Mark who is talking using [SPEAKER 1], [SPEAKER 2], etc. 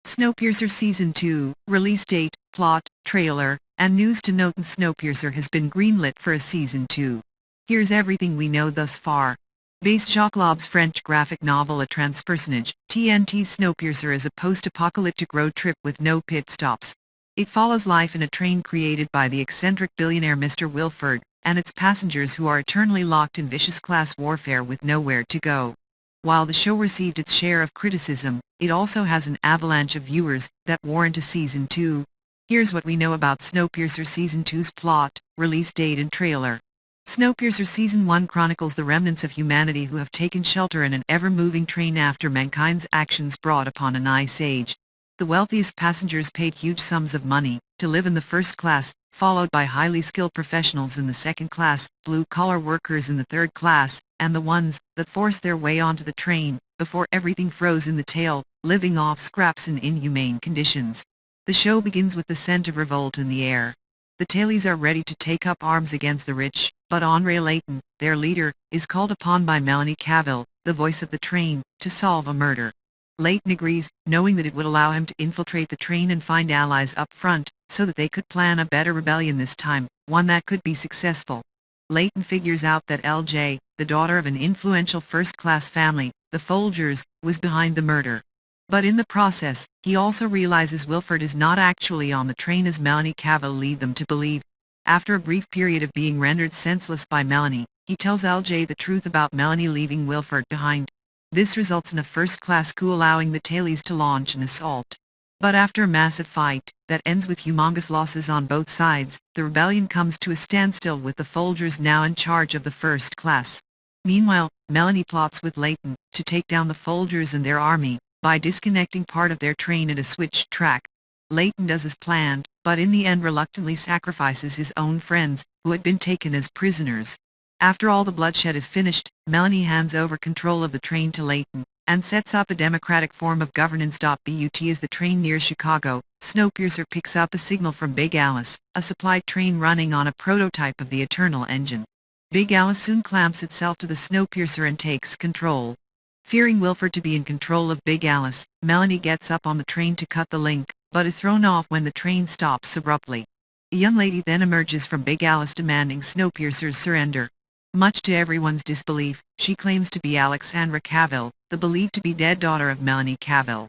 [SPEAKER 1] Snowpiercer Season 2, release date, plot, trailer, and news to note. Snowpiercer has been greenlit for a Season 2. Here's everything we know thus far. Based Jacques' French graphic novel A Transperceneige, TNT's Snowpiercer is a post-apocalyptic road trip with no pit stops. It follows life in a train created by the eccentric billionaire Mr. Wilford, and its passengers who are eternally locked in vicious class warfare with nowhere to go. While the show received its share of criticism, it also has an avalanche of viewers that warrant a Season 2. Here's what we know about Snowpiercer Season 2's plot, release date and trailer. Snowpiercer Season 1 chronicles the remnants of humanity who have taken shelter in an ever-moving train after mankind's actions brought upon an ice age. The wealthiest passengers paid huge sums of money to live in the first class, followed by highly skilled professionals in the second class, blue-collar workers in the third class, and the ones that forced their way onto the train before everything froze in the tail, living off scraps in inhumane conditions. The show begins with the scent of revolt in the air. The tailies are ready to take up arms against the rich, but Andre Layton, their leader, is called upon by Melanie Cavill, the voice of the train, to solve a murder. Layton agrees, knowing that it would allow him to infiltrate the train and find allies up front, so that they could plan a better rebellion this time, one that could be successful. Layton figures out that LJ, the daughter of an influential first-class family, the Folgers, was behind the murder. But in the process, he also realizes Wilford is not actually on the train as Melanie Cavill lead them to believe. After a brief period of being rendered senseless by Melanie, he tells LJ the truth about Melanie leaving Wilford behind. This results in a first-class coup allowing the tailies to launch an assault. But after a massive fight that ends with humongous losses on both sides, the rebellion comes to a standstill with the Folgers now in charge of the first class. Meanwhile, Melanie plots with Layton to take down the Folgers and their army by disconnecting part of their train at a switched track. Layton does as planned, but in the end reluctantly sacrifices his own friends, who had been taken as prisoners. After all the bloodshed is finished, Melanie hands over control of the train to Layton, and sets up a democratic form of governance. But as the train nears Chicago, Snowpiercer picks up a signal from Big Alice, a supply train running on a prototype of the Eternal engine. Big Alice soon clamps itself to the Snowpiercer and takes control. Fearing Wilford to be in control of Big Alice, Melanie gets up on the train to cut the link, but is thrown off when the train stops abruptly. A young lady then emerges from Big Alice demanding Snowpiercer's surrender. Much to everyone's disbelief, she claims to be Alexandra Cavill, the believed to be dead daughter of Melanie Cavill.